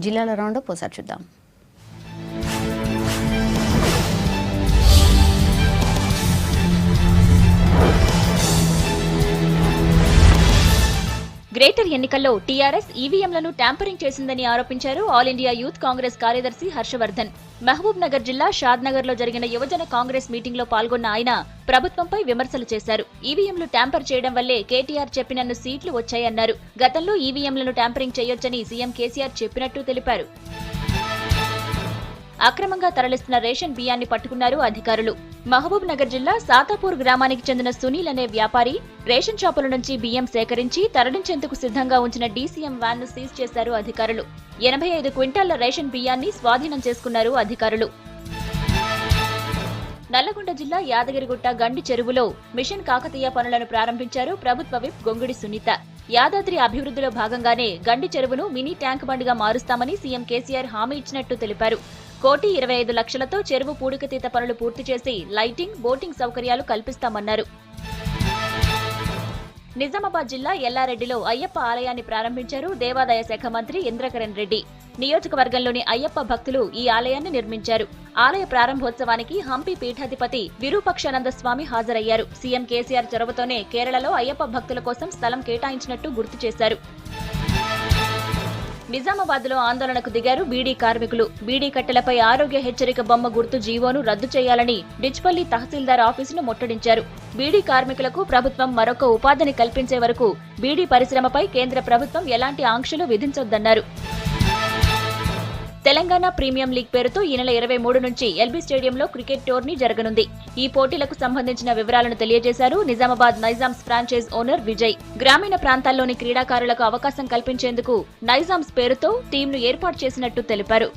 జిల్లాల రౌండప్ ఒకసారి చూద్దాం. గ్రేటర్ ఎన్నికల్లో టీఆర్ఎస్ ఈవీఎంలను ట్యాంపరింగ్ చేసిందని ఆరోపించారు ఆల్ ఇండియా యూత్ కాంగ్రెస్ కార్యదర్శి హర్షవర్ధన్. మహబూబ్ నగర్ జిల్లా షాద్నగర్ లో జరిగిన యువజన కాంగ్రెస్ మీటింగ్ లో పాల్గొన్న ఆయన ప్రభుత్వంపై విమర్శలు చేశారు. ఈవీఎంలు ట్యాంపర్ చేయడం వల్లే కేటీఆర్ చెప్పినన్ని సీట్లు వచ్చాయన్నారు. గతంలో ఈవీఎంలను ట్యాంపరింగ్ చేయొచ్చని సీఎం కేసీఆర్ చెప్పినట్టు తెలిపారు. అక్రమంగా తరలిస్తున్న రేషన్ బియ్యాన్ని పట్టుకున్నారు అధికారులు. మహబూబ్ నగర్ జిల్లా సాతాపూర్ గ్రామానికి చెందిన సునీల్ అనే వ్యాపారి రేషన్ షాపుల నుంచి బియ్యం సేకరించి తరలించేందుకు సిద్ధంగా ఉంచిన డీసీఎం వ్యాన్ ను సీజ్ చేశారు అధికారులు. 85 క్వింటాళ్ల రేషన్ బియ్యాన్ని స్వాధీనం చేసుకున్నారు అధికారులు. నల్లగొండ జిల్లా యాదగిరిగుట్ట గండి చెరువులో మిషన్ కాకతీయ పనులను ప్రారంభించారు ప్రభుత్వ విప్ గొంగుడి సునీత. యాదాద్రి అభివృద్ధిలో భాగంగానే గండి చెరువును మినీ ట్యాంక్ బండిగా మారుస్తామని సీఎం కేసీఆర్ హామీ ఇచ్చినట్టు తెలిపారు. 1,25,00,000తో చెరువు పూడికతీత పనులు పూర్తి చేసి లైటింగ్, బోటింగ్ సౌకర్యాలు కల్పిస్తామన్నారు. నిజామాబాద్ జిల్లా ఎల్లారెడ్డిలో అయ్యప్ప ఆలయాన్ని ప్రారంభించారు దేవాదాయ శాఖ మంత్రి ఇంద్రకరణ్ రెడ్డి. నియోజకవర్గంలోని అయ్యప్ప భక్తులు ఈ ఆలయాన్ని నిర్మించారు. ఆలయ ప్రారంభోత్సవానికి హంపి పీఠాధిపతి విరూపాక్షానంద స్వామి హాజరయ్యారు. సీఎం కేసీఆర్ చొరవతోనే కేరళలో అయ్యప్ప భక్తుల కోసం స్థలం కేటాయించినట్టు గుర్తు చేశారు. నిజామాబాద్ లో ఆందోళనకు దిగారు బీడీ కార్మికులు. బీడీ కట్టెలపై ఆరోగ్య హెచ్చరిక బొమ్మ గుర్తు జీవోను రద్దు చేయాలని డిచ్పల్లి తహసీల్దార్ ఆఫీసును ముట్టడించారు. బీడీ కార్మికులకు ప్రభుత్వం మరొక ఉపాధిని కల్పించే వరకు బీడీ పరిశ్రమపై కేంద్ర ప్రభుత్వం ఎలాంటి ఆంక్షలు విధించొద్దన్నారు. తెలంగాణ ప్రీమియం లీగ్ పేరుతో ఈ నెల 23 నుంచి ఎల్బీ స్టేడియంలో క్రికెట్ టోర్నీ జరగనుంది. ఈ పోటీలకు సంబంధించిన వివరాలను తెలియజేశారు నిజామాబాద్ నైజామ్స్ ఫ్రాంచైజ్ ఓనర్ విజయ్. గ్రామీణ ప్రాంతాల్లోని క్రీడాకారులకు అవకాశం కల్పించేందుకు నైజామ్స్ పేరుతో టీంను ఏర్పాటు చేసినట్టు తెలిపారు.